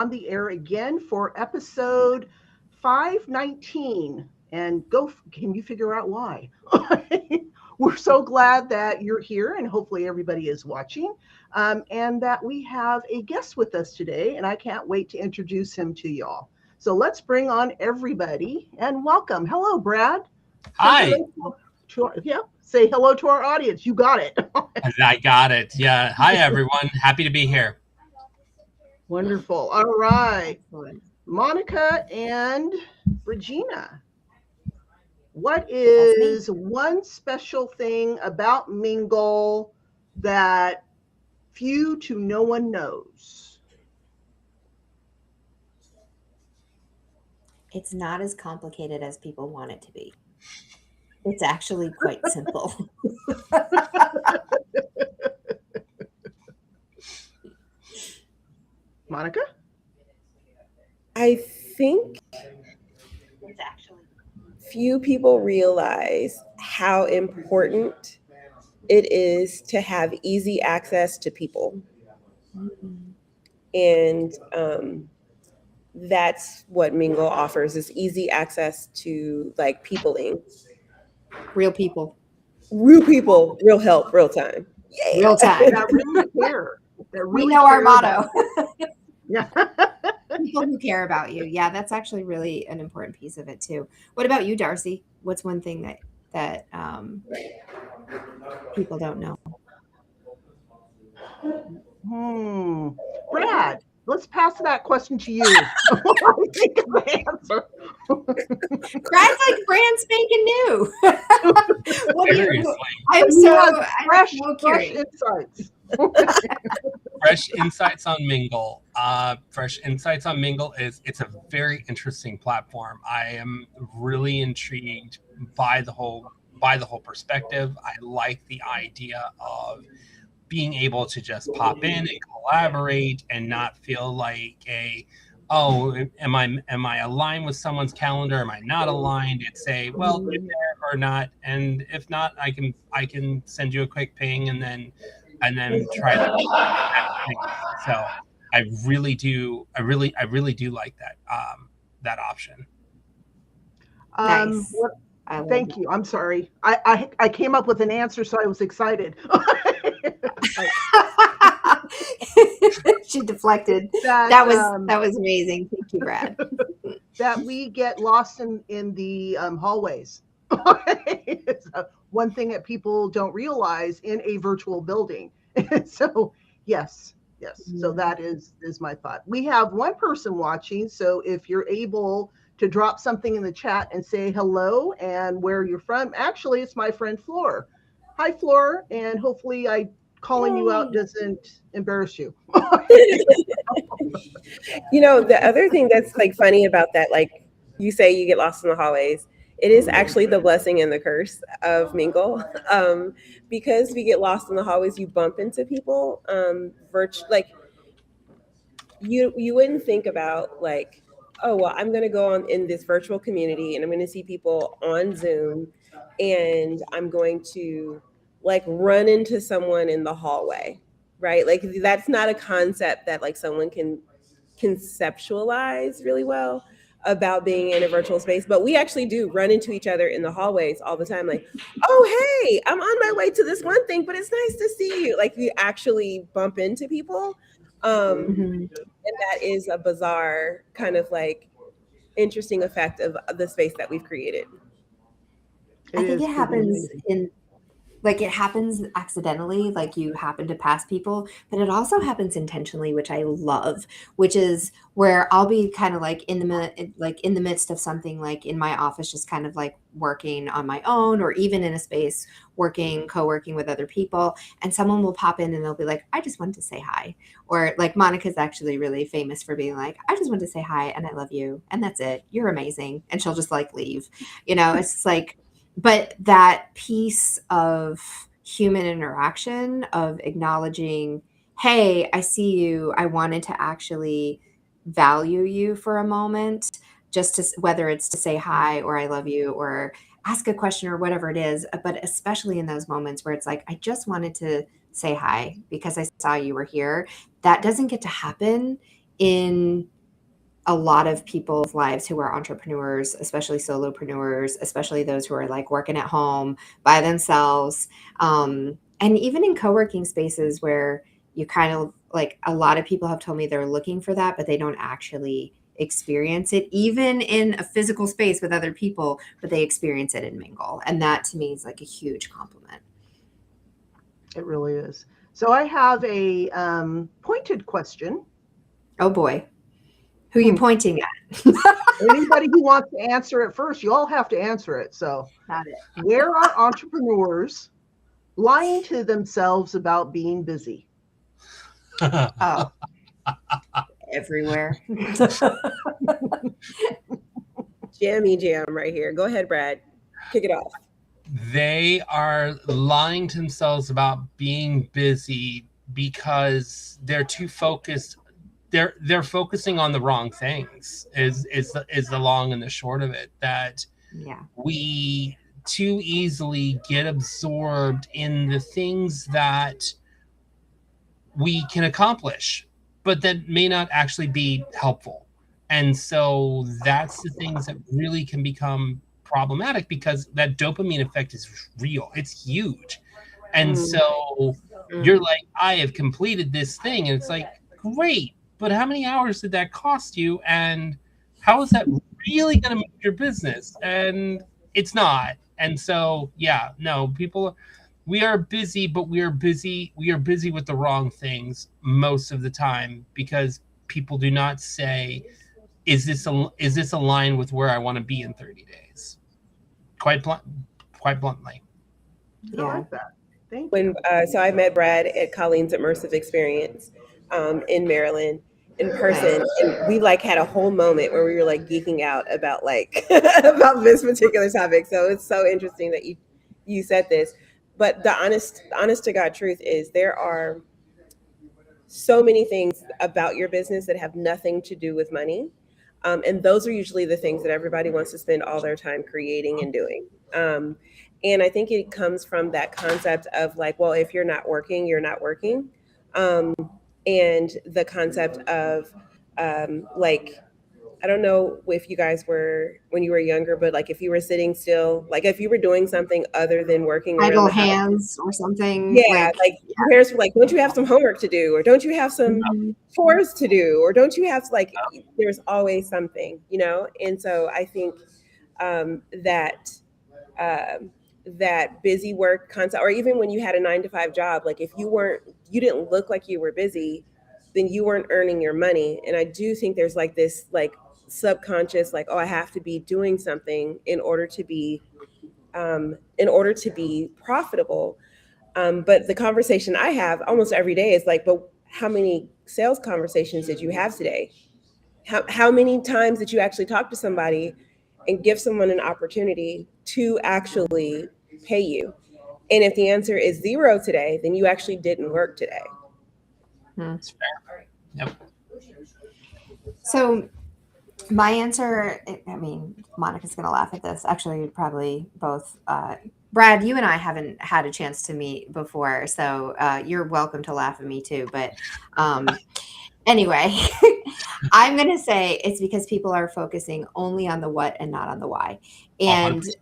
on the air again for episode 519. And can you figure out why? We're so glad that you're here and hopefully everybody is watching. And that we have a guest with us today, and I can't wait to introduce him to y'all. So let's bring on everybody and welcome. Hello, Brad. Say Hi. hello say hello to our audience. You got it. I got it. Yeah. Hi, everyone. Happy to be here. Wonderful. All right. Monica and Regina, what is one special thing about Mingle that few to no one knows? It's not as complicated as people want it to be. It's actually quite simple. Monica? I think few people realize how important it is to have easy access to people. And that's what Mingle offers, is easy access to like peopling. Real people. Real people, real help, real time. Yeah. Real time. That really care. That really we know our motto. Yeah. People who care about you. Yeah, that's actually really an important piece of it too. What about you, Darcey? What's one thing that people don't know? Brad, let's pass that question to you. Think of the answer. Brad's like brand spanking new. What are you? I'm so fresh insights. Fresh insights on Mingle. Fresh insights on Mingle it's a very interesting platform. I am really intrigued by the whole perspective. I like the idea of being able to just pop in and collaborate and not feel like am I aligned with someone's calendar? Am I not aligned? It's well, you're there or not, and if not, I can send you a quick ping and then try that. So I really do like that option. Nice. Thank you. I'm sorry. I came up with an answer, so I was excited. She deflected. That was amazing. Thank you, Brad. That we get lost in the hallways. It's one thing that people don't realize in a virtual building. So yes. So that is my thought. We have one person watching, so if you're able to drop something in the chat and say hello and where you're from. Actually, it's my friend Floor. Hi, Floor, and hopefully calling you out doesn't embarrass you. The other thing that's like funny about that, like you say you get lost in the hallways, it is actually the blessing and the curse of Mingle. Because we get lost in the hallways, you bump into people like you wouldn't think about like, oh, well, I'm going to go on in this virtual community and I'm going to see people on Zoom and I'm going to like run into someone in the hallway, right? Like that's not a concept that like someone can conceptualize really well about being in a virtual space, but we actually do run into each other in the hallways all the time. Like, oh, hey, I'm on my way to this one thing, but it's nice to see you. Like we actually bump into people. And that is a bizarre kind of like interesting effect of the space that we've created. I think it happens it happens accidentally, like you happen to pass people, but it also happens intentionally, which I love, which is where I'll be kind of like in the midst of something, like in my office, just kind of like working on my own, or even in a space co-working with other people, and someone will pop in and they'll be like, I just wanted to say hi. Or like Monica's actually really famous for being like, I just wanted to say hi and I love you and that's it. You're amazing. And she'll just like leave, it's just like, but that piece of human interaction, of acknowledging, hey, I see you. I wanted to actually value you for a moment, just to, whether it's to say hi or I love you or ask a question or whatever it is. But especially in those moments where it's like, I just wanted to say hi because I saw you were here. That doesn't get to happen in a lot of people's lives who are entrepreneurs, especially solopreneurs, especially those who are like working at home by themselves. And even in co-working spaces where you kind of like, a lot of people have told me they're looking for that, but they don't actually experience it, even in a physical space with other people, but they experience it in Mingle. And that to me is like a huge compliment. It really is. So I have a pointed question. Oh boy. Who are you pointing at? Anybody who wants to answer it first, you all have to answer it. So, Got it. Where are entrepreneurs lying to themselves about being busy? Oh, everywhere. Jammy jam right here. Go ahead, Brad. Kick it off. They are lying to themselves about being busy because they're too focused. They're focusing on the wrong things. Is the long and the short of it, that we too easily get absorbed in the things that we can accomplish, but that may not actually be helpful. And so that's the things that really can become problematic, because that dopamine effect is real. It's huge. And so you're like, I have completed this thing. And it's like, great, but how many hours did that cost you? And how is that really going to move your business? And it's not. And so, yeah, no, people, we are busy, but we are busy with the wrong things most of the time, because people do not say, is this aligned with where I want to be in 30 days? Quite bluntly. Yeah. I like that. Thank you. So I met Brad at Colleen's Immersive Experience in Maryland in person, and we like had a whole moment where we were like geeking out about like about this particular topic. So it's so interesting that you said this. But the honest to God truth is, there are so many things about your business that have nothing to do with money. And those are usually the things that everybody wants to spend all their time creating and doing. And I think it comes from that concept of like, well, if you're not working, you're not working. And the concept of like, I don't know if you guys were, when you were younger, but like if you were sitting still, like if you were doing something other than working, idle hands or something. Yeah, like parents were like, don't you have some homework to do? Or don't you have some chores to do? Or don't you have like, there's always something, you know? And so I think that busy work concept, or even when you had a 9-to-5 job, like if you didn't look like you were busy, then you weren't earning your money. And I do think there's like this like subconscious, like, oh, I have to be doing something in order to be profitable. But the conversation I have almost every day is like, but how many sales conversations did you have today? How many times did you actually talk to somebody and give someone an opportunity to actually pay you? And if the answer is 0 today, then you actually didn't work today. That's fair. Yep. So my answer, I mean, Monica's going to laugh at this. Actually, probably both. Brad, you and I haven't had a chance to meet before, so you're welcome to laugh at me too. But anyway, I'm going to say it's because people are focusing only on the what and not on the why. And 100%.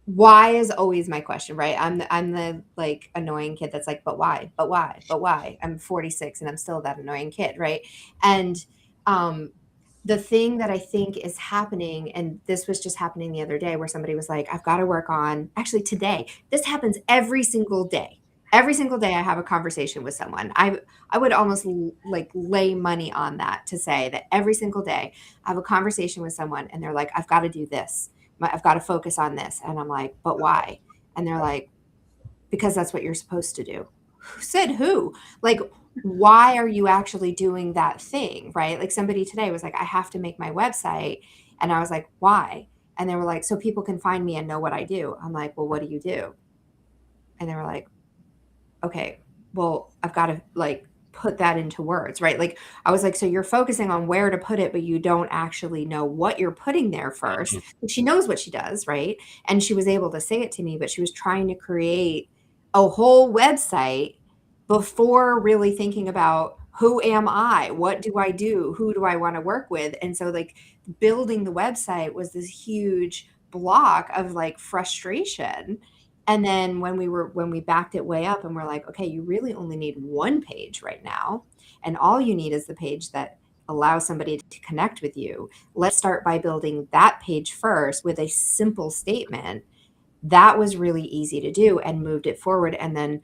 Why is always my question, right? I'm the like annoying kid that's like, but why? But why? But why? I'm 46 and I'm still that annoying kid, right? And the thing that I think is happening, and this was just happening the other day, where somebody was like, I've got to work on, actually today, this happens every single day. Every single day I have a conversation with someone. I would almost like lay money on that, to say that every single day I have a conversation with someone and they're like, I've got to do this. I've got to focus on this. And I'm like, but why? And they're like, because that's what you're supposed to do. Who said who? Like, why are you actually doing that thing, right? Like somebody today was like, I have to make my website. And I was like, why? And they were like, so people can find me and know what I do. I'm like, well, what do you do? And they were like, okay, well, I've got to like put that into words, right? Like I was like, so you're focusing on where to put it, but you don't actually know what you're putting there first. And she knows what she does, right? And she was able to say it to me, but she was trying to create a whole website before really thinking about who am I? What do I do? Who do I want to work with? And so like building the website was this huge block of like frustration. And then when we backed it way up and we're like, okay, you really only need one page right now. And all you need is the page that allows somebody to connect with you. Let's start by building that page first with a simple statement. That was really easy to do and moved it forward. And then,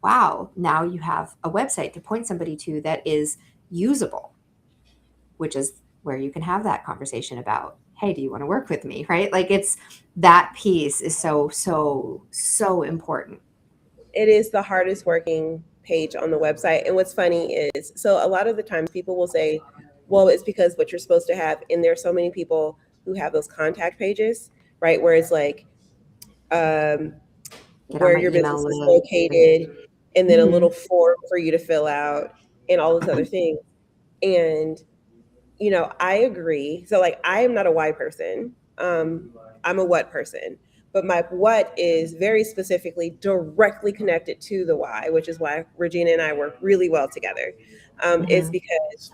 wow, now you have a website to point somebody to that is usable, which is where you can have that conversation about, hey, do you want to work with me? Right? Like it's that piece is so important. It is the hardest working page on the website. And what's funny is, so a lot of the times people will say, well, it's because what you're supposed to have, and there's so many people who have those contact pages, right? Where it's like, where your business is located, and then a little form for you to fill out and all those other things. And, you know, I agree. So like, I am not a why person. I'm a what person, but my what is very specifically directly connected to the why, which is why Regina and I work really well together. Is because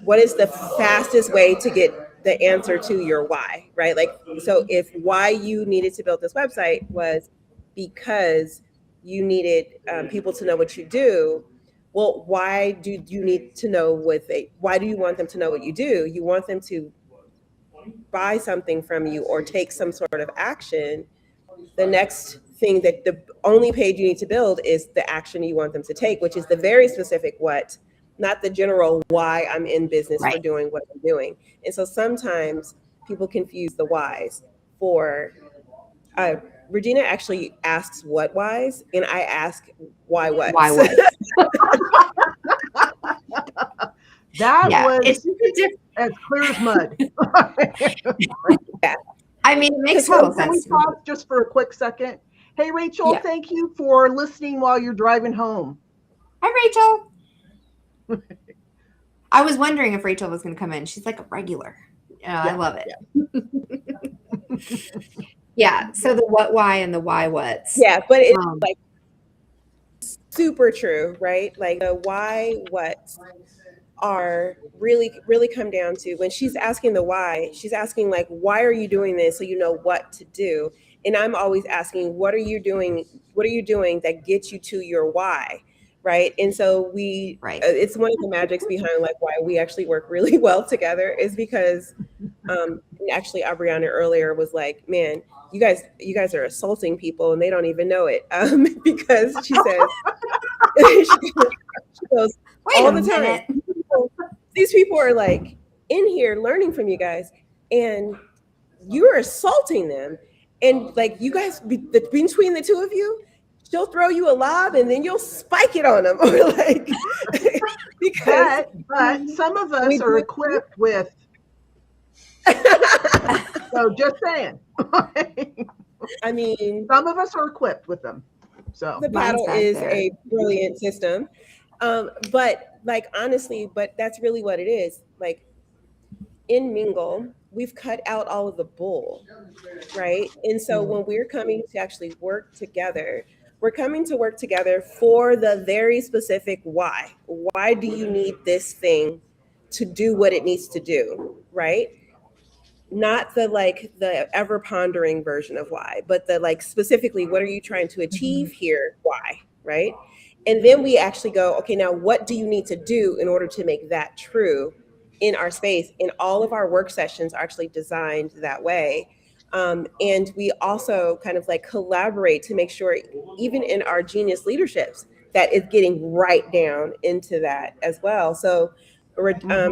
what is the fastest way to get the answer to your why, right? Like, so if why you needed to build this website was because you needed people to know what you do, well, why do you need to know why do you want them to know what you do? You want them to buy something from you or take some sort of action. The next thing, that the only page you need to build is the action you want them to take, which is the very specific what, not the general why I'm in business for doing what I'm doing. And so sometimes people confuse the whys. For Regina actually asks what whys, and I ask why what. Why what? That was as clear as mud. Yeah. I mean, it makes total sense. Can we pause just for a quick second? Hey, Rachel, thank you for listening while you're driving home. Hi, Rachel. I was wondering if Rachel was going to come in. She's like a regular. I love it. Yeah. So the what, why, and the why, what's. Yeah, but it's like super true, right? Like the why, what's are really come down to, when she's asking the why, she's asking like, why are you doing this? So you know what to do. And I'm always asking, what are you doing that gets you to your why? Right. And so it's one of the magics behind like why we actually work really well together, is because actually Abriana earlier was like, man, you guys are assaulting people and they don't even know it. Because she says, she goes, all the time, these people are like in here learning from you guys and you're assaulting them. And like, you guys, between the two of you, she'll throw you a lob and then you'll spike it on them. Or like, because but some of us are equipped with. So just saying. I mean, some of us are equipped with them. So the paddle is a brilliant system. But like, honestly, but that's really what it is. Like in Mingle, we've cut out all of the bull, right? And so when we're coming to actually work together, we're coming to work together for the very specific why. Why do you need this thing to do what it needs to do, right? Not the ever pondering version of why, but the like specifically, what are you trying to achieve here? Why, right? And then we actually go, okay, now what do you need to do in order to make that true in our space? And all of our work sessions are actually designed that way. And we also kind of like collaborate to make sure, even in our genius leaderships, that is getting right down into that as well. So Regina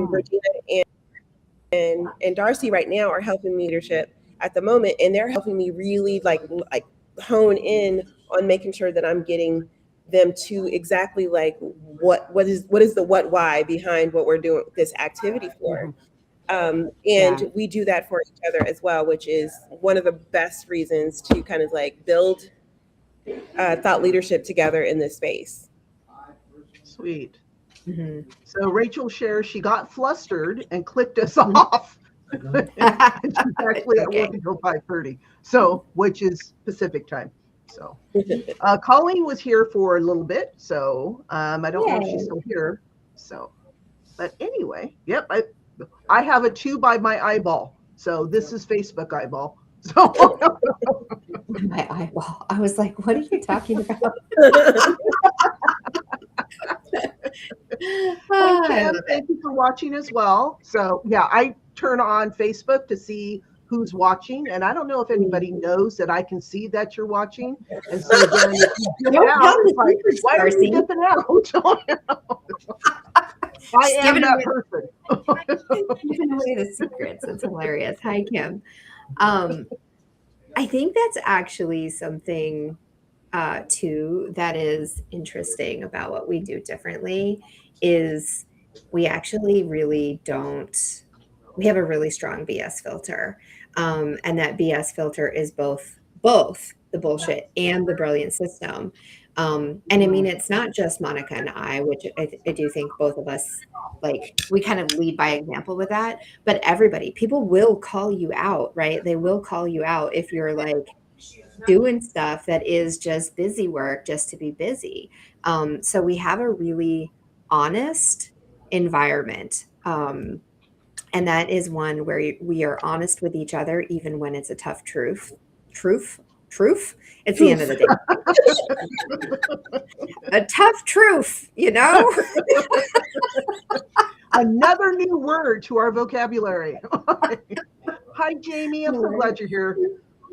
and Darcey right now are helping me leadership at the moment, and they're helping me really like hone in on making sure that I'm getting them to exactly like what is the what why behind what we're doing this activity for. We do that for each other as well, which is one of the best reasons to kind of like build thought leadership together in this space. Sweet. So Rachel shares she got flustered and clicked us off. And she's actually at work until 5:30. So, which is Pacific time. So Colleen was here for a little bit, so I don't know if she's still here. So, but anyway, yep, I have a 2 by my eyeball. So this is Facebook eyeball. So my eyeball. I was like, what are you talking about? Cam, thank you for watching as well. So yeah, I turn on Facebook to see who's watching, and I don't know if anybody knows that I can see that you're watching. And so then if you dip out, it's like, why are you dipping out? I am that person. Giving away the secrets. It's hilarious. Hi, Kim. I think that's actually something too that is interesting about what we do differently is we actually really don't. We have a really strong BS filter, and that BS filter is both the bullshit and the brilliant system. And I mean, it's not just Monica and I, which I do think both of us, like, we kind of lead by example with that, but everybody, people will call you out, right? They will call you out if you're like doing stuff that is just busy work just to be busy. So we have a really honest environment. And that is one where we are honest with each other, even when it's a tough truth. It's the end of the day. A tough truth, you know? Another new word to our vocabulary. Hi, Jamie. I'm so glad you're here.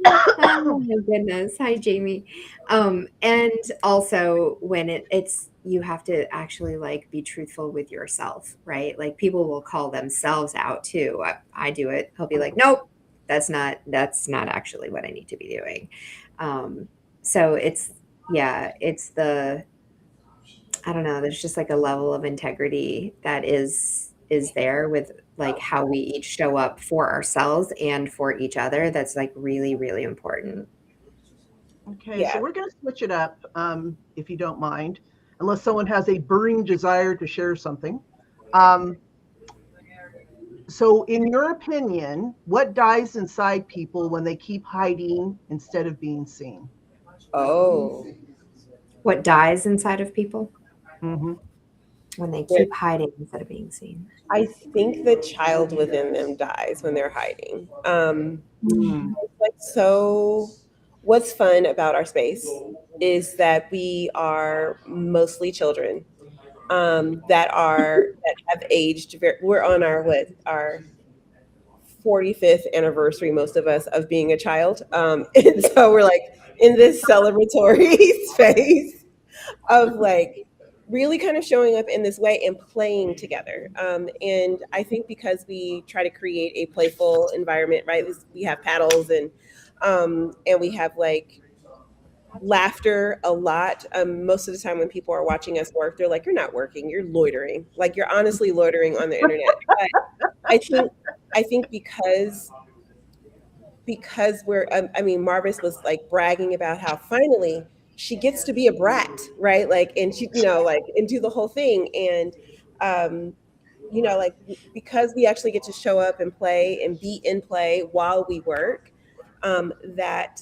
Oh my goodness. Hi, Jamie. And also when it's you have to actually like be truthful with yourself, right? Like people will call themselves out too. I do it. I'll be like, nope, that's not actually what I need to be doing. So it's the, I don't know, there's just like a level of integrity that is there with like how we each show up for ourselves and for each other. That's like really, really important. Okay, so we're going to switch it up, if you don't mind, unless someone has a burning desire to share something. So in your opinion, what dies inside people when they keep hiding instead of being seen? Oh. What dies inside of people? Mm-hmm. When they keep hiding instead of being seen. I think the child within them dies when they're hiding. So what's fun about our space is that we are mostly children that have aged. We're on our 45th anniversary, most of us, of being a child, and so we're like in this celebratory space of like really kind of showing up in this way and playing together. And I think because we try to create a playful environment, right? We have paddles and we have like laughter a lot. Most of the time when people are watching us work, they're like, you're not working, you're loitering. Like you're honestly loitering on the internet. But I think because we're, Marvis was like bragging about how finally she gets to be a brat, right? Like, and she, like, and do the whole thing. And, like, because we actually get to show up and play and be in play while we work, that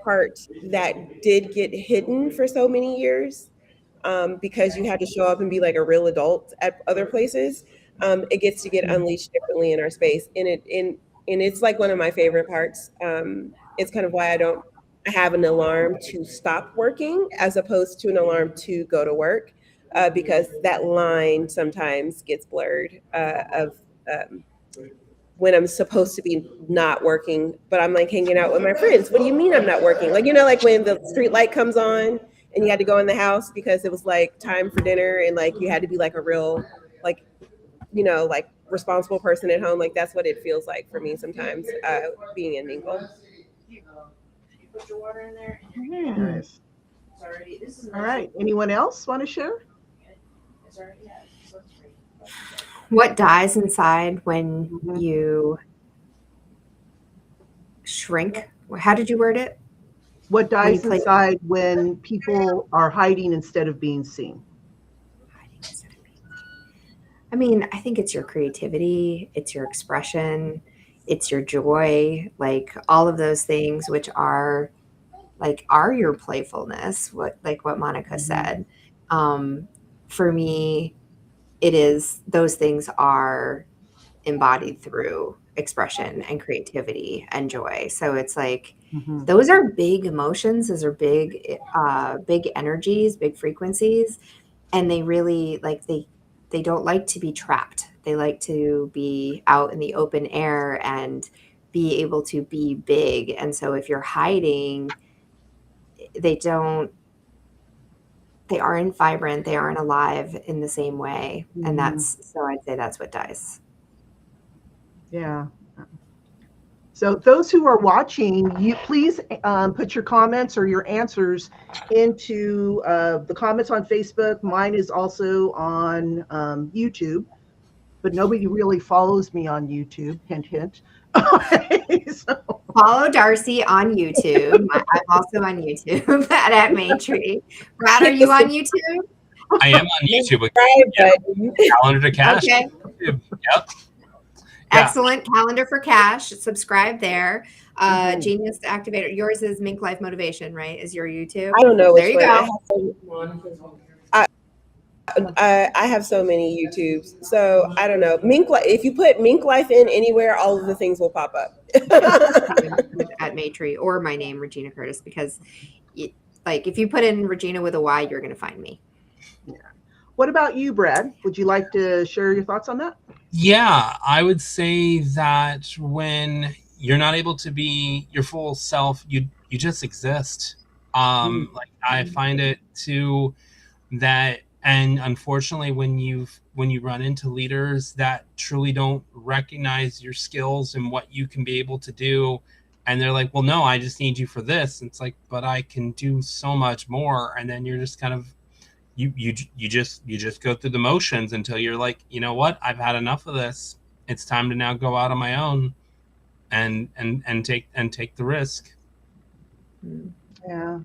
part that did get hidden for so many years, because you had to show up and be like a real adult at other places, it gets to get unleashed differently in our space. And it's like one of my favorite parts. It's kind of why I have an alarm to stop working as opposed to an alarm to go to work, because that line sometimes gets blurred of when I'm supposed to be not working, but I'm like hanging out with my friends. What do you mean I'm not working? Like, like when the street light comes on and you had to go in the house because it was like time for dinner and like you had to be like a real, like, like responsible person at home. Like that's what it feels like for me sometimes, being in Mingle. Put your water in there. Nice. All right. Anyone else want to share? What dies inside when you shrink? How did you word it? What dies inside when people are hiding instead of being seen? I mean, I think it's your creativity, it's your expression, it's your joy, like all of those things, which are like are your playfulness, what Monica said. For me, it is, those things are embodied through expression and creativity and joy. So it's like, those are big emotions, those are big energies, big frequencies, and they really like, they don't like to be trapped. They like to be out in the open air and be able to be big. And so if you're hiding, they aren't vibrant, they aren't alive in the same way. And so I'd say that's what dies. Yeah. So those who are watching, you please put your comments or your answers into the comments on Facebook. Mine is also on YouTube, but nobody really follows me on YouTube. Hint, hint. So. Follow Darcey on YouTube. I'm also on YouTube at Maytree. Brad, are you on YouTube? I am on YouTube. Calendar to Cash. Okay. Yep. Excellent. Calendar for Cash. Subscribe there. Genius Activator. Yours is Mink Life Motivation, right? Is your YouTube? I don't know. There you go. I have so many YouTubes, so I don't know. Mink Life. If you put Mink Life in anywhere, all of the things will pop up. At Maytree, or my name, Regina Curtis, because if you put in Regina with a Y, you're going to find me. Yeah. What about you, Brad? Would you like to share your thoughts on that? Yeah, I would say that when you're not able to be your full self, you just exist. Like I find it too that, and unfortunately, when you run into leaders that truly don't recognize your skills and what you can be able to do, and they're like, well, no, I just need you for this. It's like, but I can do so much more. And then you're just kind of, you just go through the motions until you're like, you know what, I've had enough of this. It's time to now go out on my own and take the risk. Yeah.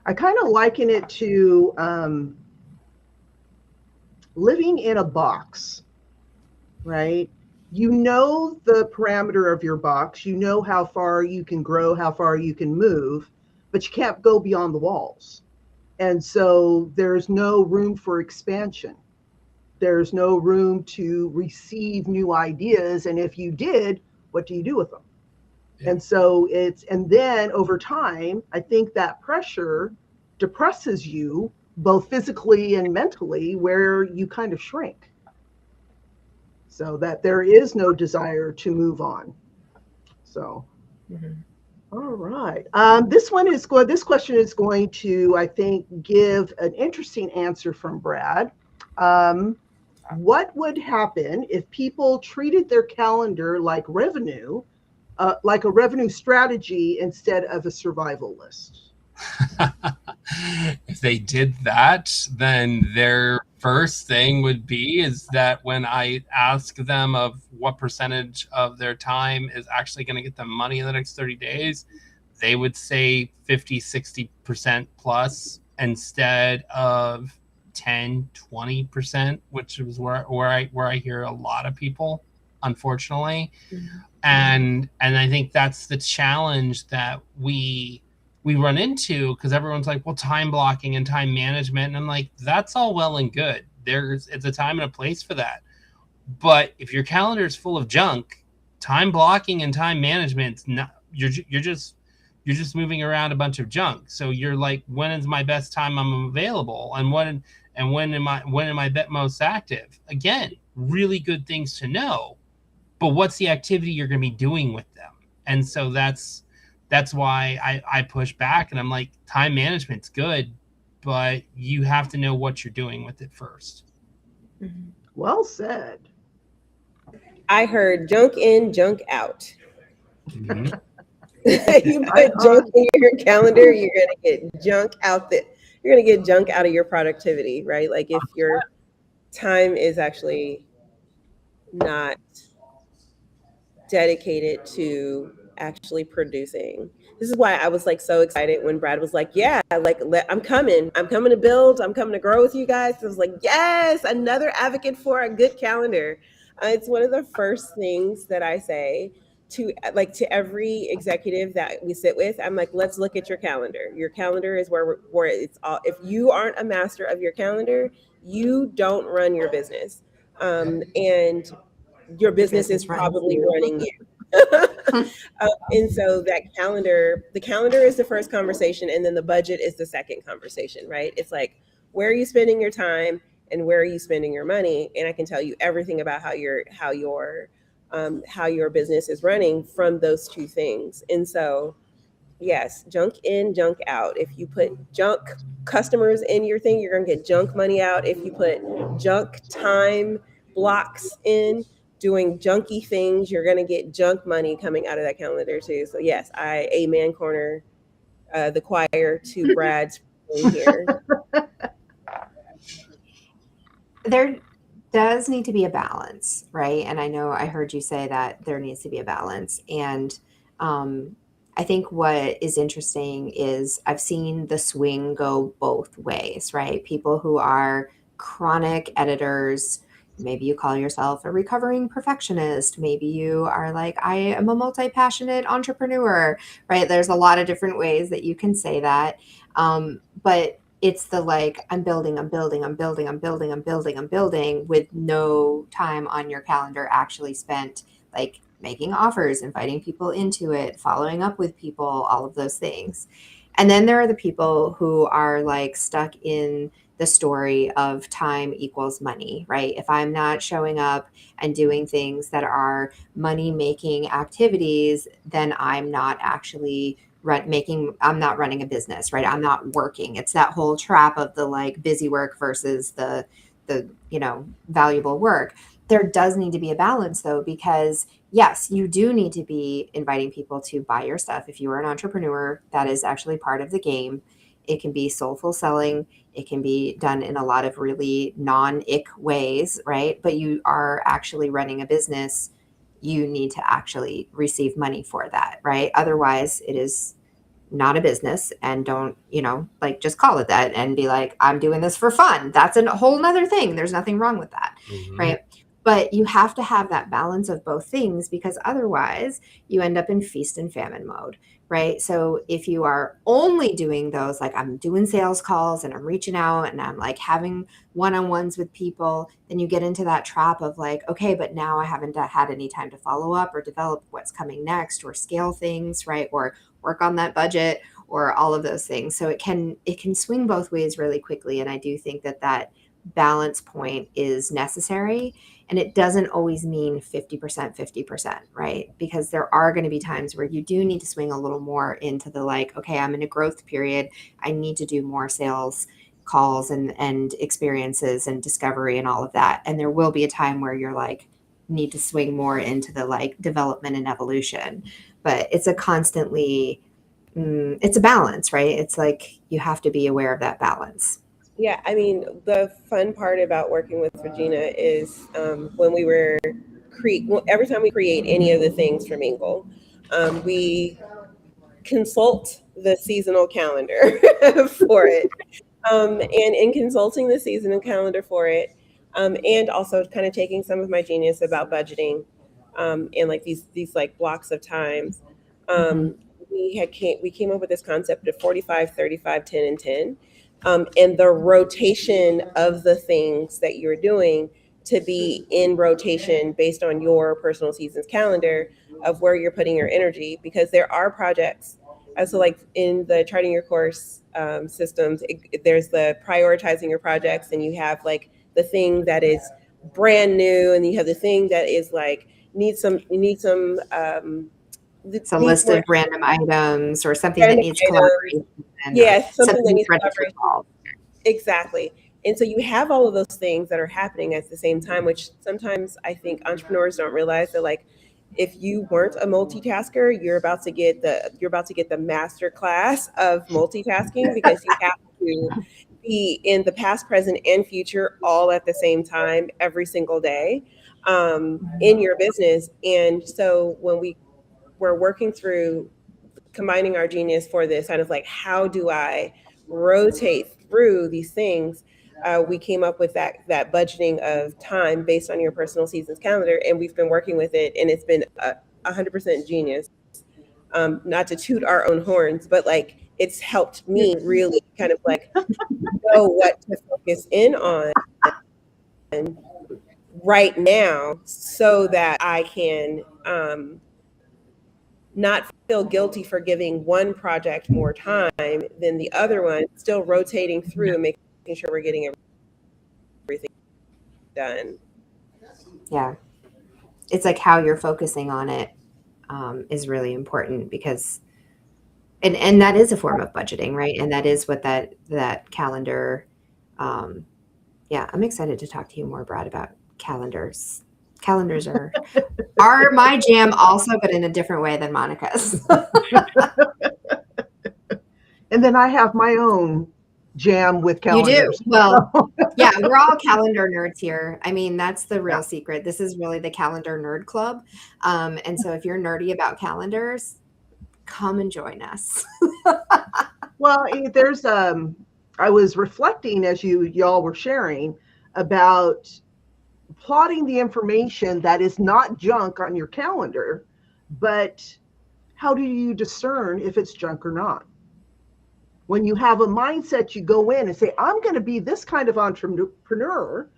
I kind of liken it to living in a box, right? You know the parameter of your box, you know how far you can grow, how far you can move, but you can't go beyond the walls. And so there's no room for expansion. There's no room to receive new ideas. And if you did, what do you do with them? Yeah. And so and then over time, I think that pressure depresses you both physically and mentally, where you kind of shrink. So that there is no desire to move on. So. All right. This question is going to, I think, give an interesting answer from Brad. What would happen if people treated their calendar like revenue, like a revenue strategy instead of a survival list? If they did that, then their first thing would be is that when I ask them of what percentage of their time is actually going to get them money in the next 30 days, they would say 50-60% plus instead of 10-20%, which is where I hear a lot of people, unfortunately. And I think that's the challenge that we run into, because everyone's like, well, time blocking and time management. And I'm like, that's all well and good. It's a time and a place for that. But if your calendar is full of junk, time blocking and time management, you're just moving around a bunch of junk. So you're like, when is my best time I'm available? And when am I most active? Again, really good things to know, but what's the activity you're going to be doing with them? And so that's why I push back, and I'm like, time management's good, but you have to know what you're doing with it first. Well said. I heard junk in, junk out. You put junk in your calendar, you're going to get junk out you're going to get junk out of your productivity, right? Like if your time is actually not dedicated to actually producing. This is why I was like so excited when Brad was like, yeah, like I'm coming to build, I'm coming to grow with you guys. I was like, yes, another advocate for a good calendar. It's one of the first things that I say to every executive that we sit with, I'm like, let's look at your calendar. Your calendar is where it's all. If you aren't a master of your calendar, you don't run your business, and your business is probably running you. And so the calendar is the first conversation, and then the budget is the second conversation, right? It's like, where are you spending your time and where are you spending your money? And I can tell you everything about how your business is running from those two things. And so, yes, junk in, junk out. If you put junk customers in your thing, you're going to get junk money out. If you put junk time blocks in doing junky things, you're going to get junk money coming out of that calendar too. So yes, I amen corner the choir to Brad's here. There does need to be a balance, right? And I know I heard you say that there needs to be a balance. And I think what is interesting is I've seen the swing go both ways, right? People who are chronic editors, maybe you call yourself a recovering perfectionist. Maybe you are like, I am a multi-passionate entrepreneur, right? There's a lot of different ways that you can say that. But it's the like, I'm building with no time on your calendar actually spent like making offers, inviting people into it, following up with people, all of those things. And then there are the people who are like stuck in the story of time equals money, right? If I'm not showing up and doing things that are money making activities, then I'm not actually I'm not running a business, right? I'm not working. It's that whole trap of the like busy work versus the valuable work. There does need to be a balance though, because yes, you do need to be inviting people to buy your stuff. If you are an entrepreneur, that is actually part of the game. It can be soulful selling. It can be done in a lot of really non-ick ways, right? But you are actually running a business. You need to actually receive money for that, right? Otherwise, it is not a business, and don't, just call it that and be like, I'm doing this for fun. That's a whole nother thing. There's nothing wrong with that, right? But you have to have that balance of both things, because otherwise you end up in feast and famine mode, right? So if you are only doing those, like I'm doing sales calls and I'm reaching out and I'm like having one-on-ones with people, then you get into that trap of like, okay, but now I haven't had any time to follow up or develop what's coming next or scale things, right? Or work on that budget or all of those things. So it can swing both ways really quickly. And I do think that balance point is necessary. And it doesn't always mean 50%, 50%, right? Because there are going to be times where you do need to swing a little more into the like, okay, I'm in a growth period. I need to do more sales calls and experiences and discovery and all of that. And there will be a time where you're like, need to swing more into the like development and evolution. But it's a constantly, it's a balance, right? It's like you have to be aware of that balance. Yeah, I mean, the fun part about working with Regina is when we were every time we create any of the things for Mingle, we consult the seasonal calendar for it. And in consulting the seasonal calendar for it, and also kind of taking some of my genius about budgeting, and like these like blocks of times, we came up with this concept of 45, 35, 10, and 10. And the rotation of the things that you're doing to be in rotation based on your personal season's calendar of where you're putting your energy, because there are projects. So like in the charting your course systems, there's the prioritizing your projects, and you have like the thing that is brand new, and you have the thing that is like needs some it's a list of random items or something that needs collaboration. Yes, something that needs collaboration. Exactly. And so you have all of those things that are happening at the same time, which sometimes I think entrepreneurs don't realize that, like, if you weren't a multitasker, you're about to get the master class of multitasking, because you have to be in the past, present, and future all at the same time every single day in your business. And so when we're working through combining our genius for this kind of like, how do I rotate through these things? We came up with that budgeting of time based on your personal season's calendar, and we've been working with it, and it's been 100% genius. Not to toot our own horns, but like it's helped me really kind of like know what to focus in on right now so that I can not feel guilty for giving one project more time than the other one, still rotating through, making sure we're getting everything done. Yeah. It's like how you're focusing on it is really important because, and that is a form of budgeting, right? And that is what that calendar, yeah, I'm excited to talk to you more, Brad, about calendars. Calendars are my jam also, but in a different way than Monica's. And then I have my own jam with calendars. You do? Well, yeah, we're all calendar nerds here. I mean, that's the real secret. This is really the calendar nerd club. And so if you're nerdy about calendars, come and join us. Well, there's I was reflecting as y'all were sharing about plotting the information that is not junk on your calendar, but how do you discern if it's junk or not? When you have a mindset, you go in and say, I'm going to be this kind of entrepreneur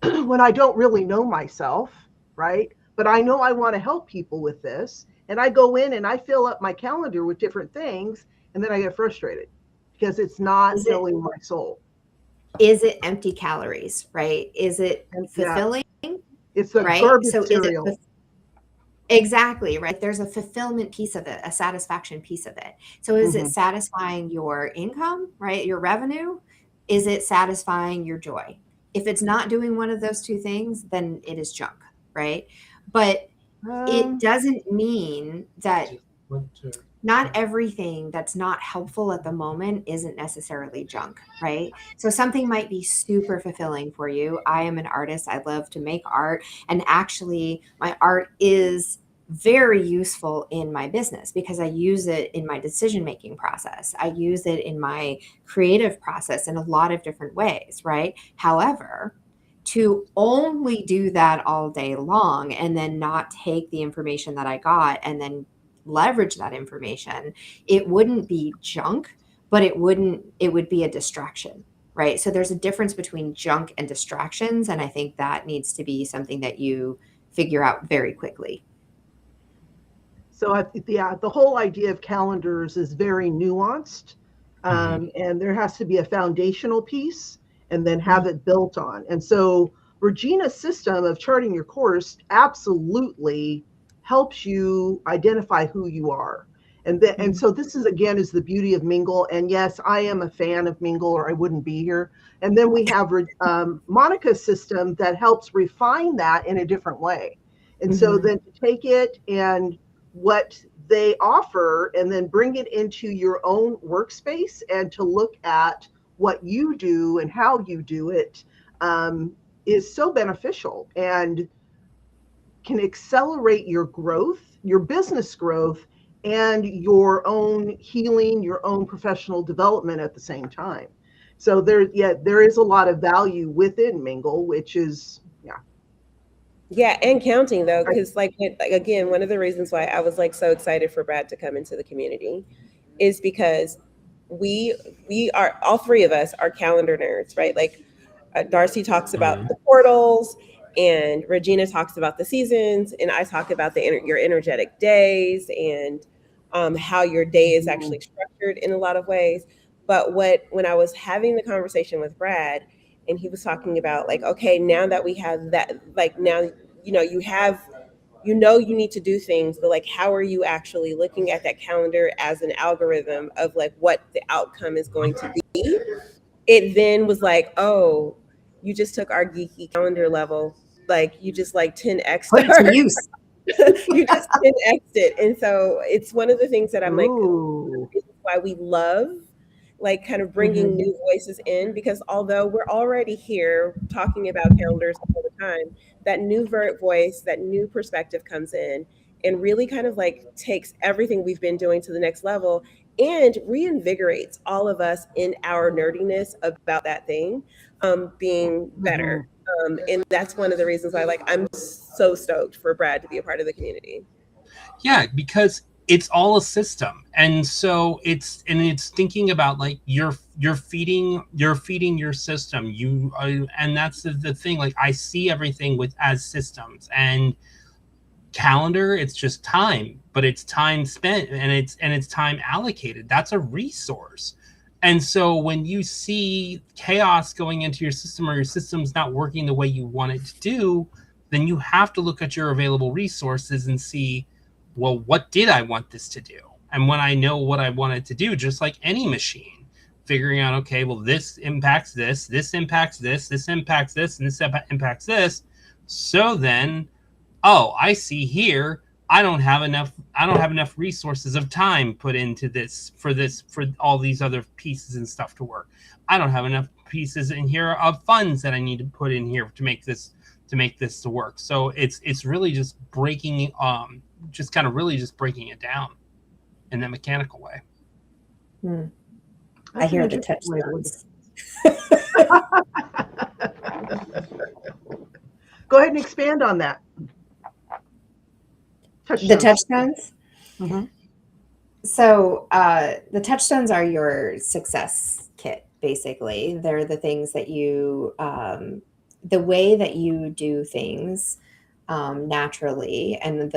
when I don't really know myself, right? But I know I want to help people with this. And I go in and I fill up my calendar with different things. And then I get frustrated because it's not filling my soul. Is it empty calories, right? Is it fulfilling? It's the right? garbage So cereal. Is it exactly, right? There's a fulfillment piece of it, a satisfaction piece of it. So is it satisfying your income, right? Your revenue? Is it satisfying your joy? If it's not doing one of those two things, then it is junk, right? But it doesn't mean that not everything that's not helpful at the moment isn't necessarily junk, right? So something might be super fulfilling for you. I am an artist. I love to make art. And actually, my art is very useful in my business because I use it in my decision-making process. I use it in my creative process in a lot of different ways, right? However, to only do that all day long and then not take the information that I got and then leverage that information, it wouldn't be junk, but it would be a distraction, right? So there's a difference between junk and distractions. And I think that needs to be something that you figure out very quickly. So the whole idea of calendars is very nuanced. And there has to be a foundational piece and then have it built on. And so Regina's system of charting your course absolutely helps you identify who you are. And so this is, again, is the beauty of Mingle. And yes, I am a fan of Mingle or I wouldn't be here. And then we have Monica's system that helps refine that in a different way. And so then to take it and what they offer and then bring it into your own workspace and to look at what you do and how you do it is so beneficial and can accelerate your growth, your business growth, and your own healing, your own professional development at the same time. So there is a lot of value within Mingle, which is, Yeah, and counting though, because like again, one of the reasons why I was like so excited for Brad to come into the community is because we are, all three of us are calendar nerds, right? Like Darcey talks about the portals, and Regina talks about the seasons, and I talk about your energetic days and how your day is actually structured in a lot of ways. But when I was having the conversation with Brad, and he was talking about like, okay, now that we have that, like now, you need to do things, but like, how are you actually looking at that calendar as an algorithm of like what the outcome is going to be? It then was like, oh, you just took our geeky calendar level, like you just like 10x you just 10x'd it. And so it's one of the things that I'm like, this is why we love like kind of bringing new voices in, because although we're already here talking about calendars all the time, that new voice, that new perspective comes in and really kind of like takes everything we've been doing to the next level and reinvigorates all of us in our nerdiness about that thing being better. And that's one of the reasons why like I'm so stoked for Brad to be a part of the community. Yeah, because it's all a system, and so it's thinking about like you're feeding your system. And that's the thing. Like I see everything with as systems, and calendar, it's just time, but it's time spent, and it's time allocated. That's a resource. And so when you see chaos going into your system, or your system's not working the way you want it to do, then you have to look at your available resources and see, well, what did I want this to do? And when I know what I want it to do, just like any machine, figuring out, okay, well, this impacts this impacts this impacts this, and this impacts this. So then, oh, I see here, I don't have enough resources of time put into this for all these other pieces and stuff to work. I don't have enough pieces in here of funds that I need to put in here to make this to work. So it's really just breaking just breaking it down in that mechanical way. I hear the touchstones. Go ahead and expand on that. Touchstones. The touchstones? Mm-hmm. So the touchstones are your success kit, basically. They're the things that you, the way that you do things naturally, and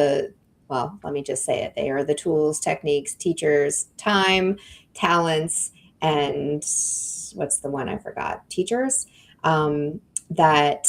let me just say it. They are the tools, techniques, teachers, time, talents, and what's the one I forgot? Teachers that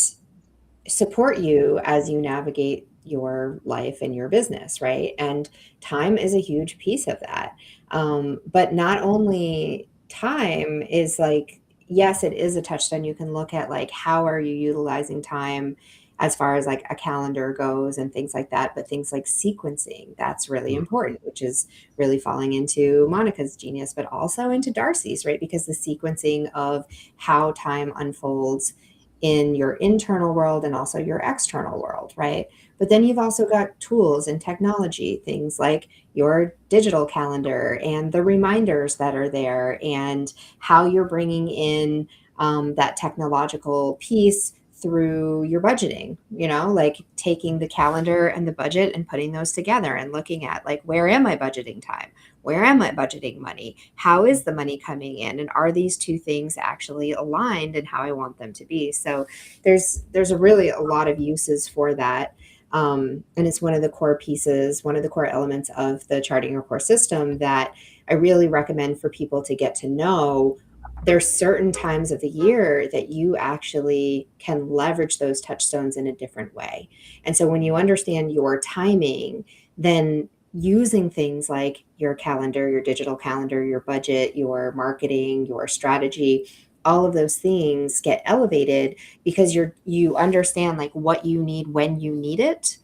support you as you navigate your life and your business, right? And time is a huge piece of that. But not only time is like, yes, it is a touchstone. You can look at like, how are you utilizing time as far as like a calendar goes and things like that. But things like sequencing, that's really important, which is really falling into Monica's genius, but also into Darcey's, right? Because the sequencing of how time unfolds in your internal world and also your external world, right? But then you've also got tools and technology, things like your digital calendar and the reminders that are there, and how you're bringing in that technological piece through your budgeting, like taking the calendar and the budget and putting those together and looking at like, where am I budgeting time? Where am I budgeting money? How is the money coming in? And are these two things actually aligned in how I want them to be? So there's a lot of uses for that. And it's one of the core pieces, one of the core elements of the charting your core system that I really recommend for people to get to know. There's certain times of the year that you actually can leverage those touchstones in a different way. And so when you understand your timing, then using things like your calendar, your digital calendar, your budget, your marketing, your strategy, all of those things get elevated because you understand like what you need when you need it.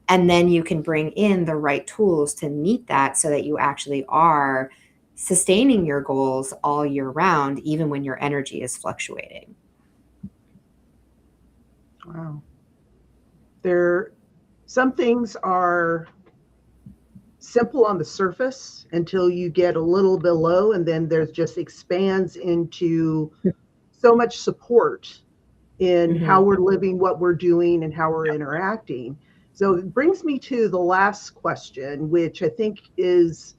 And then you can bring in the right tools to meet that so that you actually are sustaining your goals all year round, even when your energy is fluctuating. Wow. Some things are simple on the surface until you get a little below, and then there's just expands into so much support in how we're living, what we're doing, and how we're interacting. So it brings me to the last question, which I think is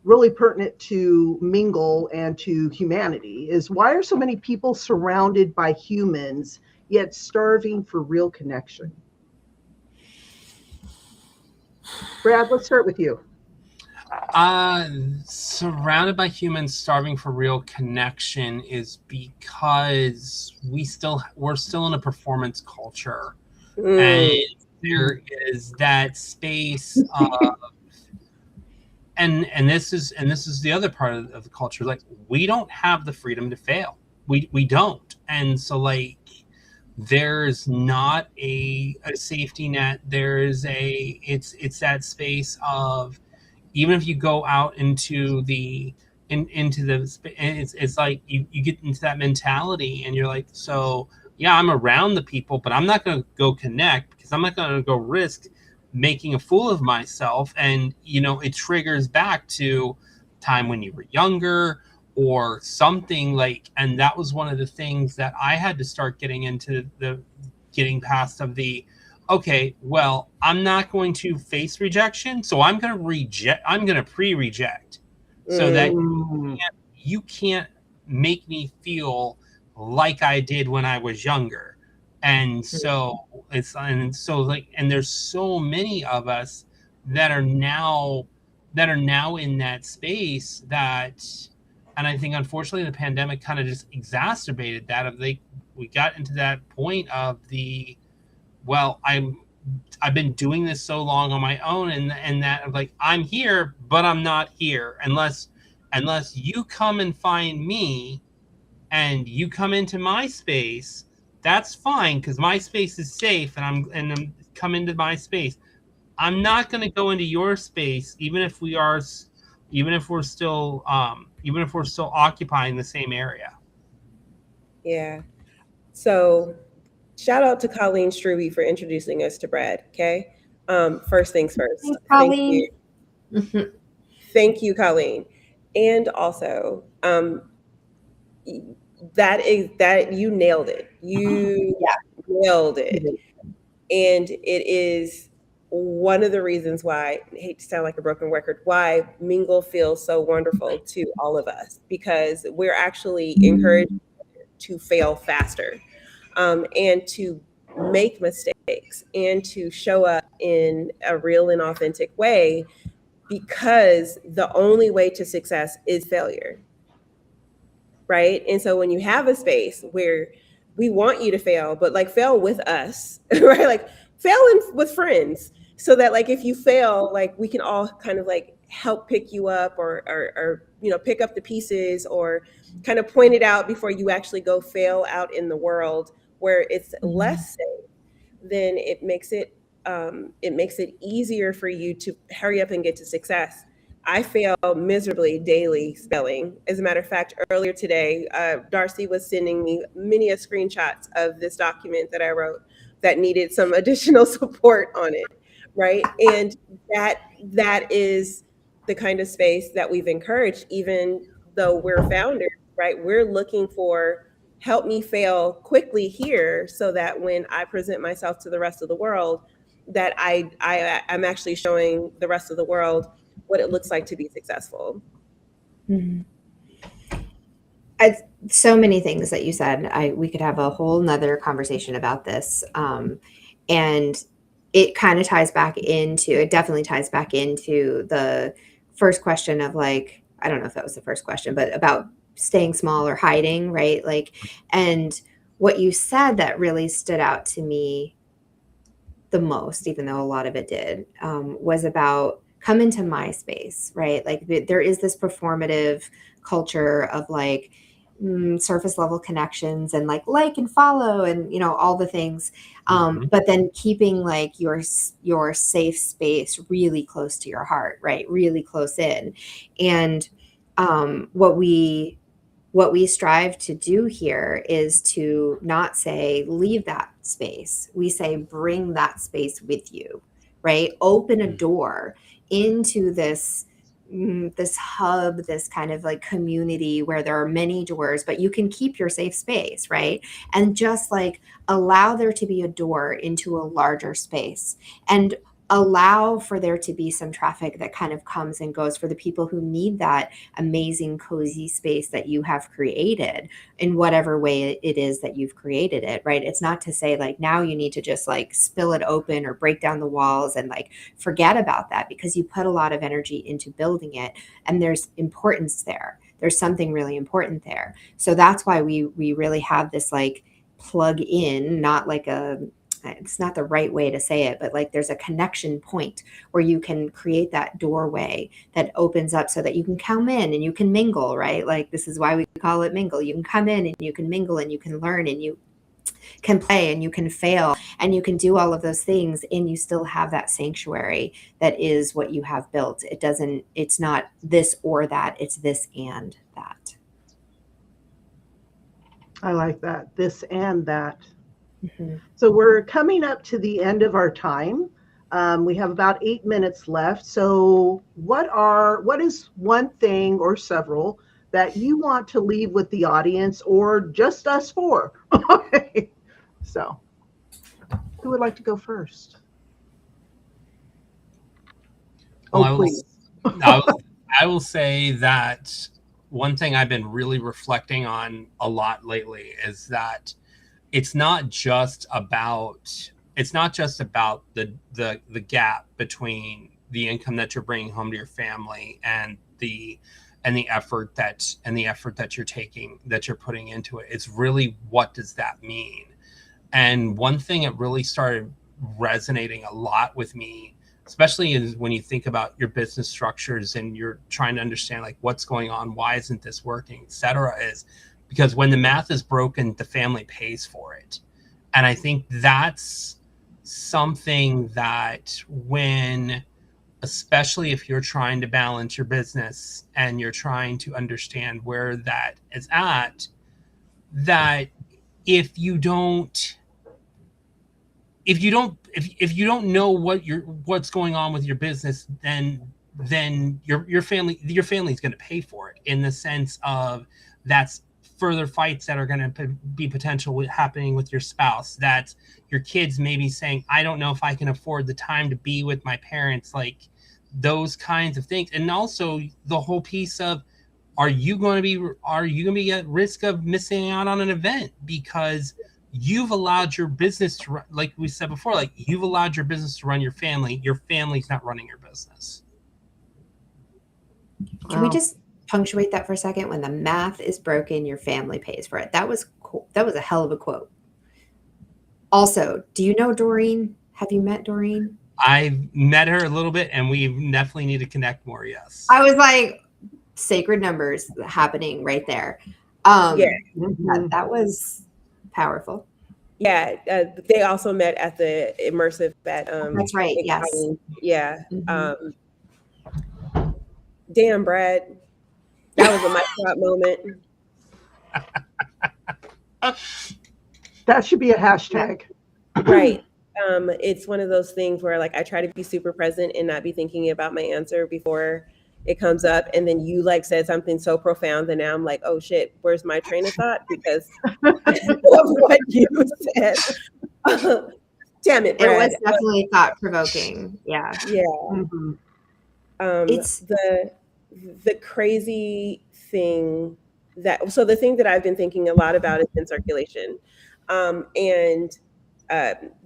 really pertinent to Mingle and to humanity, is why are so many people surrounded by humans yet starving for real connection? Brad, let's start with you. Surrounded by humans starving for real connection is because we're still in a performance culture. And there is that space of and this is the other part of the culture. Like, we don't have the freedom to fail. We don't. And so like there's not a safety net. It's that space of, even if you go out into it's like you get into that mentality and you're like, so yeah, I'm around the people, but I'm not going to go connect because I'm not going to go risk making a fool of myself. And it triggers back to time when you were younger or something like, and that was one of the things that I had to start getting past of the, okay, well, I'm not going to face rejection, so I'm going to reject. I'm going to pre-reject, so that you can't make me feel like I did when I was younger. And so and there's so many of us that are now in that space that, and I think unfortunately the pandemic kind of just exacerbated that. We got into that point of the, well, I've been doing this so long on my own, and that I'm like, I'm here, but I'm not here unless you come and find me and you come into my space. That's fine, because my space is safe, and I'm come into my space. I'm not going to go into your space, even if we're still occupying the same area. Yeah. So shout out to Colleen Struby for introducing us to Brad. Okay. First things first. Thanks, Colleen. Thank you, Colleen. And also, that you nailed it. You nailed it. And it is one of the reasons why, I hate to sound like a broken record, why Mingle feels so wonderful to all of us, because we're actually encouraged to fail faster, and to make mistakes and to show up in a real and authentic way, because the only way to success is failure. Right. And so when you have a space where we want you to fail, but like fail with us, right? Like fail with friends, so that like if you fail, like we can all kind of like help pick you up, or pick up the pieces, or kind of point it out before you actually go fail out in the world where it's less safe. Then it makes it easier for you to hurry up and get to success. I fail miserably daily spelling. As a matter of fact, earlier today, Darcey was sending me many screenshots of this document that I wrote that needed some additional support on it, right? And that is the kind of space that we've encouraged, even though we're founders, right? We're looking for, help me fail quickly here, so that when I present myself to the rest of the world, that I'm actually showing the rest of the world what it looks like to be successful. So many things that you said. We could have a whole nother conversation about this. And it kind of definitely ties back into the first question of like, I don't know if that was the first question, but about staying small or hiding, right? Like, and what you said that really stood out to me the most, even though a lot of it did, was about come into my space, right? Like there is this performative culture of like surface level connections and like and follow and all the things, but then keeping like your safe space really close to your heart, right? Really close in. And what we strive to do here is to not say leave that space. We say bring that space with you, right? Open a door into this hub, this kind of like community where there are many doors, but you can keep your safe space, right? And just like allow there to be a door into a larger space, and allow for there to be some traffic that kind of comes and goes for the people who need that amazing cozy space that you have created in whatever way it is that you've created it, right? It's not to say like now you need to just like spill it open or break down the walls and like forget about that, because you put a lot of energy into building it, and there's importance there. There's something really important there. So that's why we really have this like plug in, not like it's not the right way to say it, but like there's a connection point where you can create that doorway that opens up so that you can come in and you can mingle, right? Like this is why we call it Mingle. You can come in and you can mingle and you can learn and you can play and you can fail and you can do all of those things, and you still have that sanctuary that is what you have built. It's not this or that, it's this and that. I like that. This and that. So we're coming up to the end of our time. We have about 8 minutes left. So what is one thing or several that you want to leave with the audience, or just us four? Okay. So Who would like to go first? Well, please. I will say that one thing I've been really reflecting on a lot lately is that it's not just about the gap between the income that you're bringing home to your family and the effort that you're putting into it. It's really, what does that mean? And one thing that really started resonating a lot with me, especially is when you think about your business structures and you're trying to understand like what's going on, why isn't this working, etc., is because when the math is broken, the family pays for it. And I think that's something that especially if you're trying to balance your business and you're trying to understand where that is at, that if you don't know what's going on with your business, then your family's going to pay for it, in the sense of that's further fights that are going to be potential happening with your spouse, that your kids may be saying, I don't know if I can afford the time to be with my parents, like those kinds of things. And also the whole piece of, are you going to be at risk of missing out on an event because you've allowed your business to run, like we said before, like you've allowed your business to run your family's not running your business. Can we just punctuate that for a second? When the math is broken, your family pays for it. That was cool. That was a hell of a quote. Also, do you know Doreen? Have you met Doreen? I've met her a little bit, and we definitely need to connect more. Yes. I was like, sacred numbers happening right there. That was powerful. Yeah, they also met at the immersive at that's right. Yes. Yeah. Damn, Brad. That was a mic drop moment. That should be a hashtag. Right. It's one of those things where like I try to be super present and not be thinking about my answer before it comes up, and then you like said something so profound that now I'm like, oh shit, where's my train of thought because of what you said. Damn it, Brad. It was definitely thought provoking. Yeah. Yeah. Mm-hmm. It's the crazy thing so the thing that I've been thinking a lot about is in circulation.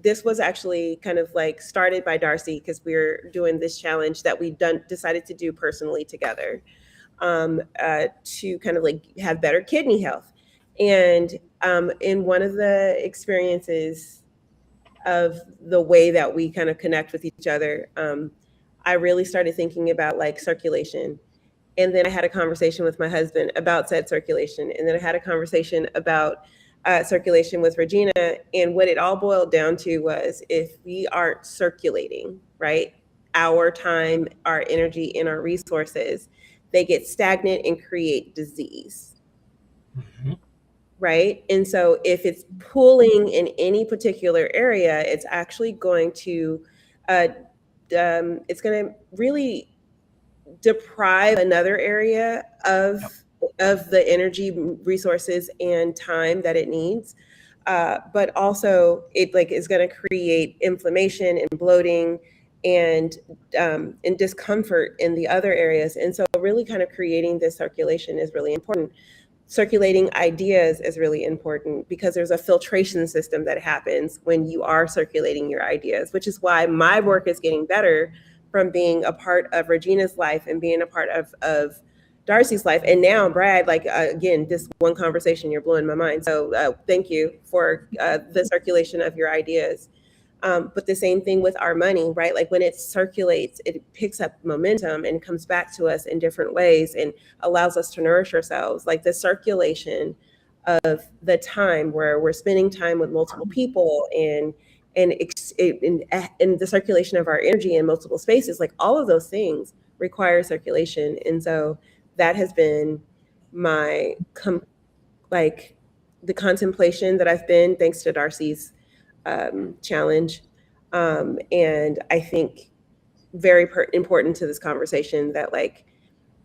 This was actually kind of like started by Darcey because we're doing this challenge that we decided to do personally together to kind of like have better kidney health. And in one of the experiences of the way that we kind of connect with each other, I really started thinking about like circulation. And then I had a conversation with my husband about said circulation. And then I had a conversation about circulation with Regina. And what it all boiled down to was, if we aren't circulating, right, our time, our energy, and our resources, they get stagnant and create disease. Mm-hmm. Right. And so if it's pulling in any particular area, it's actually going to really deprive another area of the energy, resources, and time that it needs. But also it like is going to create inflammation and bloating and discomfort in the other areas. And so really kind of creating this circulation is really important. Circulating ideas is really important because there's a filtration system that happens when you are circulating your ideas, which is why my work is getting better from being a part of Regina's life and being a part of Darcey's life. And now, Brad, like, again, this one conversation, you're blowing my mind. So thank you for the circulation of your ideas. But the same thing with our money, right? Like when it circulates, it picks up momentum and comes back to us in different ways and allows us to nourish ourselves. Like the circulation of the time where we're spending time with multiple people and the circulation of our energy in multiple spaces, like all of those things require circulation. And so that has been my the contemplation that I've been, thanks to Darcey's challenge. And I think very important to this conversation that like,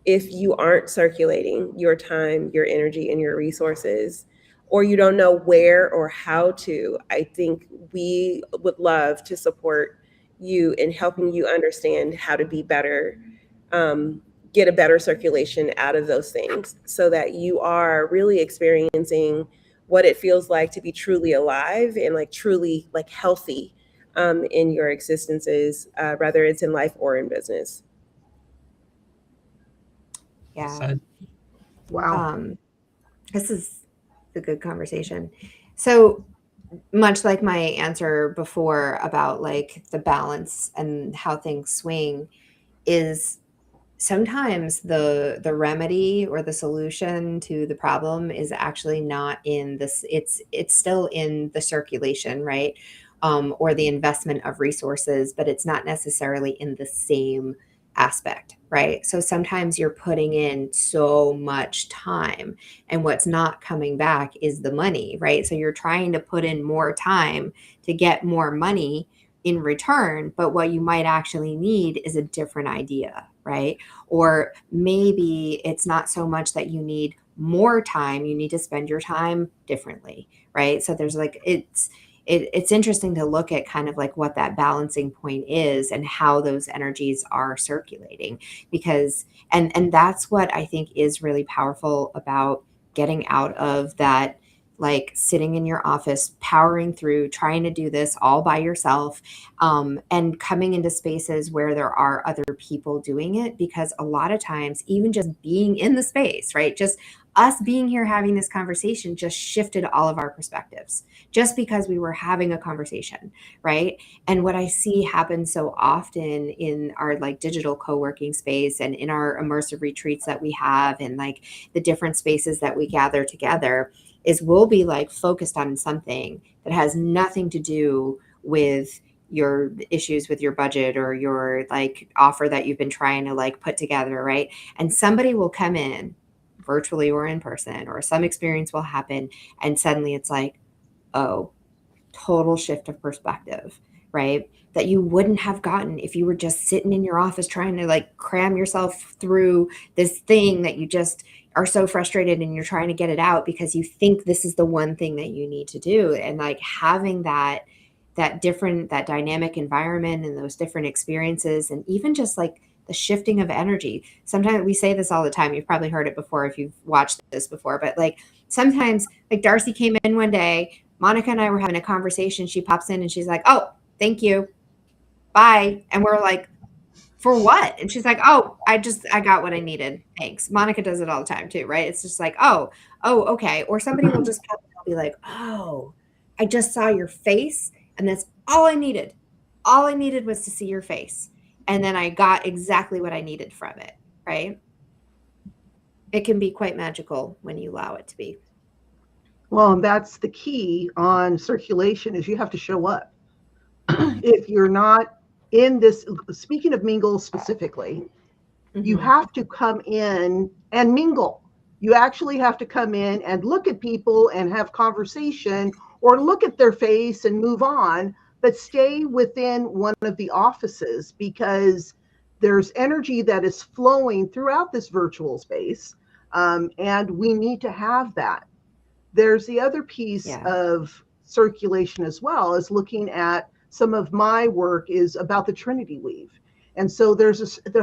if you aren't circulating your time, your energy, and your resources, or you don't know where or how to, I think we would love to support you in helping you understand how to be better, get a better circulation out of those things so that you are really experiencing what it feels like to be truly alive and like truly like healthy in your existences, whether it's in life or in business. Yeah. Wow. This is a good conversation. So much like my answer before about like the balance and how things swing, is sometimes the remedy or the solution to the problem is actually not in this, it's still in the circulation, right? Or the investment of resources, but it's not necessarily in the same aspect, right? So sometimes you're putting in so much time and what's not coming back is the money, right? So you're trying to put in more time to get more money in return, but what you might actually need is a different idea, right? Or maybe it's not so much that you need more time, you need to spend your time differently, right? So there's like it's interesting to look at kind of like what that balancing point is and how those energies are circulating, because and that's what I think is really powerful about getting out of that, like sitting in your office, powering through, trying to do this all by yourself, and coming into spaces where there are other people doing it. Because a lot of times, even just being in the space, right? Just us being here having this conversation just shifted all of our perspectives just because we were having a conversation, right? And what I see happen so often in our like digital co-working space and in our immersive retreats that we have and like the different spaces that we gather together is we'll be like focused on something that has nothing to do with your issues with your budget or your like offer that you've been trying to like put together, right? And somebody will come in virtually or in person, or some experience will happen, and suddenly it's like, oh, total shift of perspective, right? That you wouldn't have gotten if you were just sitting in your office trying to like cram yourself through this thing that you just are so frustrated and you're trying to get it out because you think this is the one thing that you need to do. And like having that that dynamic environment and those different experiences, and even just like the shifting of energy. Sometimes we say this all the time. You've probably heard it before if you've watched this before, but like sometimes like Darcey came in one day, Monica and I were having a conversation. She pops in and she's like, oh, thank you. Bye. And we're like, for what? And she's like, oh, I got what I needed. Thanks. Monica does it all the time too, right? It's just like, oh, okay. Or somebody will just come and be like, oh, I just saw your face and that's all I needed. All I needed was to see your face. And then I got exactly what I needed from it, right? It can be quite magical when you allow it to be. Well, and that's the key on circulation is you have to show up. If you're not in this, speaking of Mingle specifically, you have to come in and mingle. You actually have to come in and look at people and have conversation or look at their face and move on, but stay within one of the offices because there's energy that is flowing throughout this virtual space. And we need to have that. There's the other piece of circulation as well, as looking at some of my work is about the Trinity weave. And so there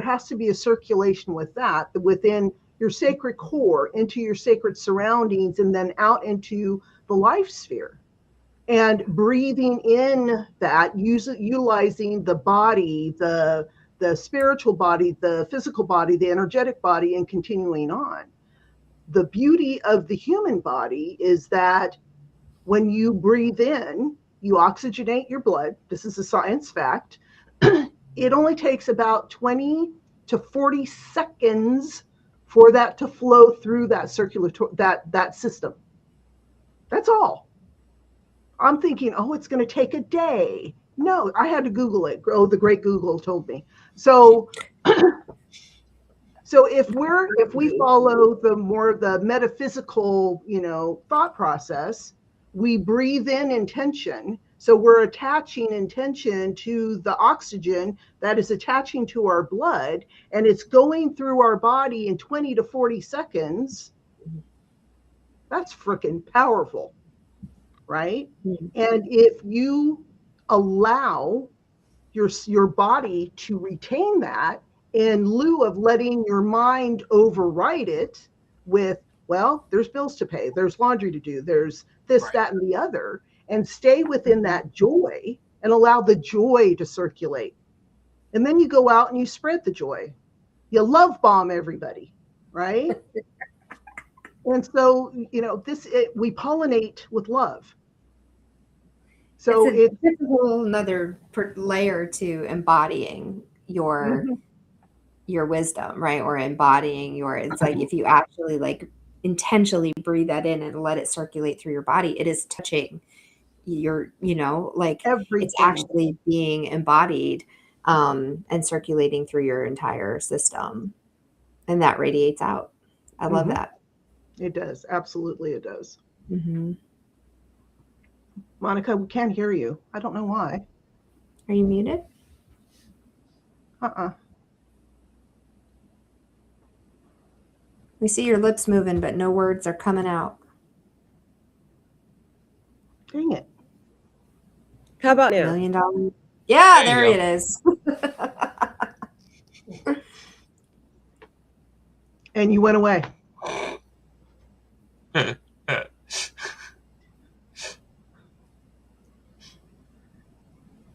has to be a circulation with that within your sacred core, into your sacred surroundings, and then out into the life sphere. And breathing in that, utilizing the body, the spiritual body, the physical body, the energetic body, and continuing on. The beauty of the human body is that when you breathe in, you oxygenate your blood. This is a science fact. It only takes about 20 to 40 seconds for that to flow through that circulatory that system. That's all. I'm thinking, oh, it's going to take a day. No, I had to Google it. Oh, the great Google told me. So so if we follow the metaphysical, thought process, we breathe in intention. So we're attaching intention to the oxygen that is attaching to our blood, and it's going through our body in 20 to 40 seconds. That's freaking powerful, right? Mm-hmm. And if you allow your body to retain that in lieu of letting your mind override it with, well, there's bills to pay, there's laundry to do, there's this, Right. that, and the other, and stay within that joy and allow the joy to circulate. And then you go out and you spread the joy. You love bomb everybody, right? And so, we pollinate with love. So it's a whole another layer to embodying your wisdom, right? Or embodying it's like if you actually like intentionally breathe that in and let it circulate through your body, it is touching your, like everything. It's actually being embodied and circulating through your entire system, and that radiates out. I love that. It does. Absolutely, it does. Mm-hmm. Monica, we can't hear you. I don't know why. Are you muted? We see your lips moving, but no words are coming out. Dang it. How about now? $1 million. Yeah, there it is. And you went away.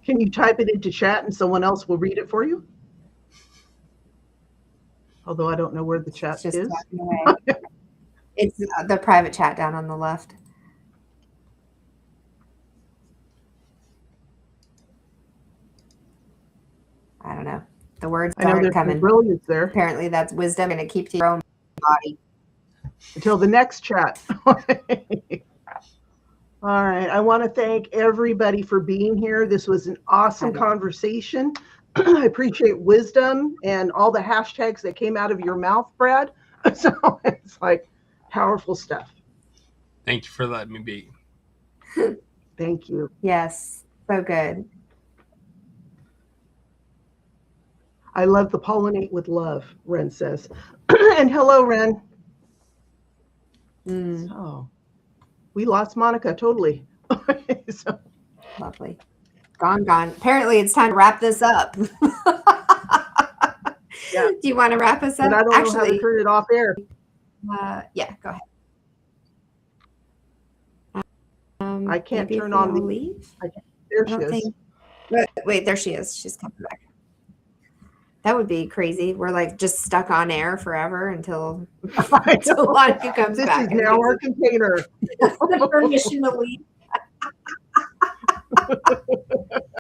Can you type it into chat and someone else will read it for you? Although I don't know where the chat is. It's the private chat down on the left. I don't know. The words aren't coming. Brilliance there. Apparently that's wisdom, and it keeps your own body. Until the next chat. All right. I want to thank everybody for being here. This was an awesome conversation. I appreciate wisdom and all the hashtags that came out of your mouth, Brad. So it's like powerful stuff. Thank you for letting me be. Thank you. Yes. So good. I love the pollinate with love, Ren says. And hello, Ren. Oh, we lost Monica totally. So. Lovely. Gone. Apparently it's time to wrap this up. Yeah. Do you want to wrap us up? But I don't know how to turn it off air. Yeah, go ahead. I can't turn on the leave. There she is. Wait, there she is. She's coming back. That would be crazy. We're like just stuck on air forever until Monica comes back. This is now our container. The permission to leave.